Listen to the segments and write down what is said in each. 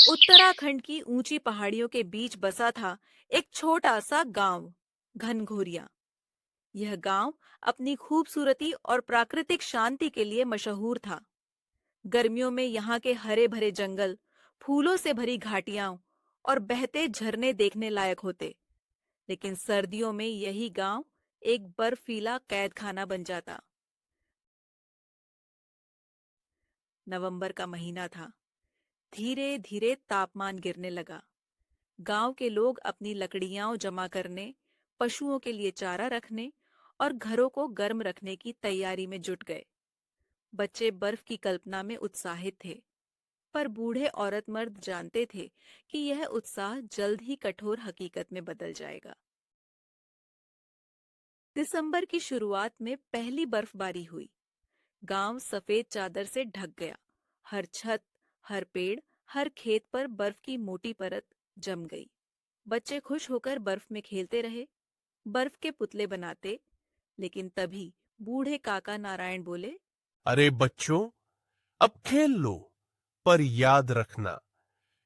उत्तराखंड की ऊंची पहाड़ियों के बीच बसा था एक छोटा सा गांव, घनघोरिया। यह गांव अपनी खूबसूरती और प्राकृतिक शांति के लिए मशहूर था। गर्मियों में यहाँ के हरे भरे जंगल, फूलों से भरी घाटियां और बहते झरने देखने लायक होते। लेकिन सर्दियों में यही गांव एक बर्फीला कैद खाना बन जाता। नवंबर का महीना था। धीरे धीरे तापमान गिरने लगा। गांव के लोग अपनी लकड़ियां जमा करने, पशुओं के लिए चारा रखने और घरों को गर्म रखने की तैयारी में जुट गए। बच्चे बर्फ की कल्पना में उत्साहित थे, पर बूढ़े औरत मर्द जानते थे कि यह उत्साह जल्द ही कठोर हकीकत में बदल जाएगा। दिसंबर की शुरुआत में पहली बर्फबारी हुई। गांव सफेद चादर से ढक गया। हर छत, हर पेड़, हर खेत पर बर्फ की मोटी परत जम गई। बच्चे खुश होकर बर्फ में खेलते रहे, बर्फ के पुतले बनाते। लेकिन तभी बूढ़े काका नारायण बोले, अरे बच्चों, अब खेल लो, पर याद रखना,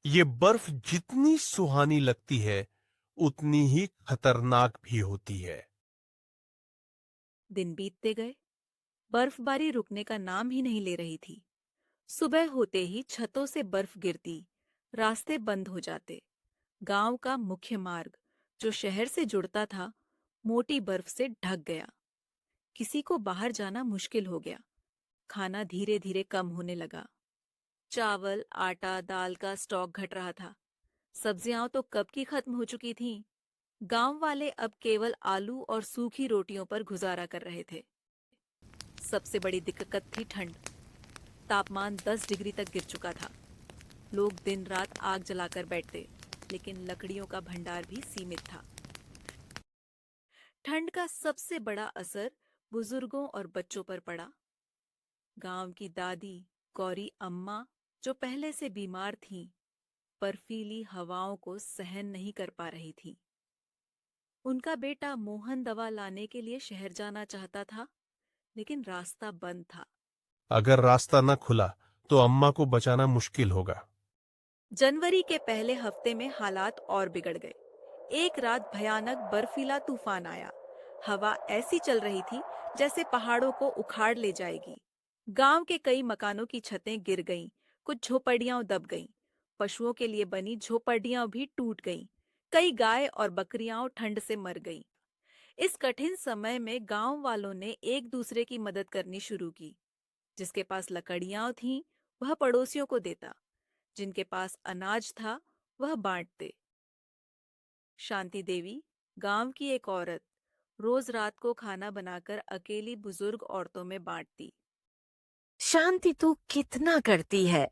ये बर्फ जितनी सुहानी लगती है, उतनी ही खतरनाक भी होती है। दिन बीतते गए। बर्फबारी रुकने का नाम ही नहीं ले रही थी। सुबह होते ही छतों से बर्फ गिरती, रास्ते बंद हो जाते। गांव का मुख्य मार्ग, जो शहर से जुड़ता था, मोटी बर्फ से ढक गया। किसी को बाहर जाना मुश्किल हो गया। खाना धीरे धीरे कम होने लगा। चावल, आटा, दाल का स्टॉक घट रहा था। सब्जियां तो कब की खत्म हो चुकी थीं। गांव वाले अब केवल आलू और सूखी रोटियों पर गुजारा कर रहे थे। सबसे बड़ी दिक्कत थी ठंड। तापमान 10 डिग्री तक गिर चुका था। लोग दिन रात आग जलाकर बैठते, लेकिन लकड़ियों का भंडार भी सीमित था। ठंड का सबसे बड़ा असर बुजुर्गों और बच्चों पर पड़ा। गांव की दादी, गौरी अम्मा, जो पहले से बीमार थीं, बर्फीली हवाओं को सहन नहीं कर पा रही थी। उनका बेटा मोहन दवा लाने के लिए शहर जाना चाहता था, लेकिन रास्ता बंद था। अगर रास्ता न खुला, तो अम्मा को बचाना मुश्किल होगा। जनवरी के पहले हफ्ते में हालात और बिगड़ गए। एक रात भयानक बर्फीला तूफान आया। हवा ऐसी चल रही थी जैसे पहाड़ों को उखाड़ ले जाएगी। गांव के कई मकानों की छतें गिर गईं, कुछ झोपड़ियां दब गईं। पशुओं के लिए बनी झोपड़ियां भी टूट गईं। कई गाय और बकरियां ठंड से मर गईं। इस कठिन समय में गांव वालों ने एक दूसरे की मदद करनी शुरू की। जिसके पास लकड़ियां थीं, वह पड़ोसियों को देता। जिनके पास अनाज था, वह बांटते। शांति देवी, गांव की एक औरत, रोज रात को खाना बनाकर अकेली बुजुर्ग औरतों में बांटती। शांति तू कितना करती है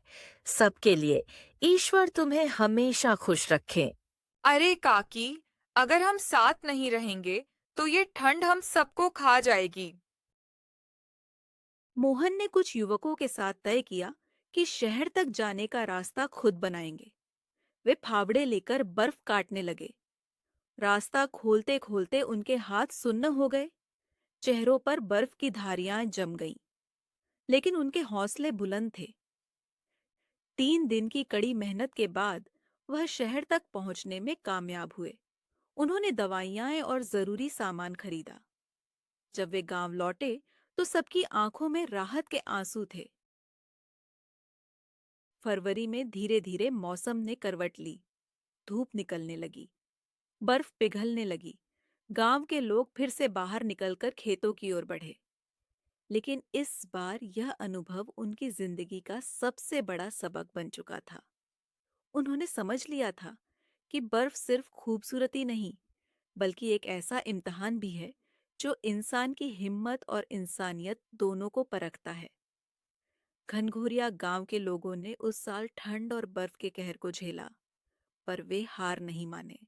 सबके लिए। ईश्वर तुम्हें हमेशा खुश रखे। अरे काकी, अगर हम साथ नहीं रहेंगे तो ये ठंड हम सबको खा जाएगी। मोहन ने कुछ युवकों के साथ तय किया कि शहर तक जाने का रास्ता खुद बनाएंगे। वे फावड़े लेकर बर्फ काटने लगे। रास्ता खोलते खोलते उनके हाथ सुन्न हो गए। चेहरों पर बर्फ की धारियां जम गईं। लेकिन उनके हौसले बुलंद थे। 3 दिन की कड़ी मेहनत के बाद वह शहर तक पहुंचने में कामयाब हुए। उन्होंने दवाइयां और जरूरी सामान खरीदा। जब वे गांव लौटे तो सबकी आंखों में राहत के आंसू थे। फरवरी में धीरे धीरे मौसम ने करवट ली। धूप निकलने लगी, बर्फ पिघलने लगी। गांव के लोग फिर से बाहर निकलकर खेतों की ओर बढ़े। लेकिन इस बार यह अनुभव उनकी जिंदगी का सबसे बड़ा सबक बन चुका था। उन्होंने समझ लिया था कि बर्फ सिर्फ खूबसूरती नहीं, बल्कि एक ऐसा इम्तिहान भी है जो इंसान की हिम्मत और इंसानियत दोनों को परखता है। घनघोरिया गांव के लोगों ने उस साल ठंड और बर्फ के कहर को झेला, पर वे हार नहीं माने।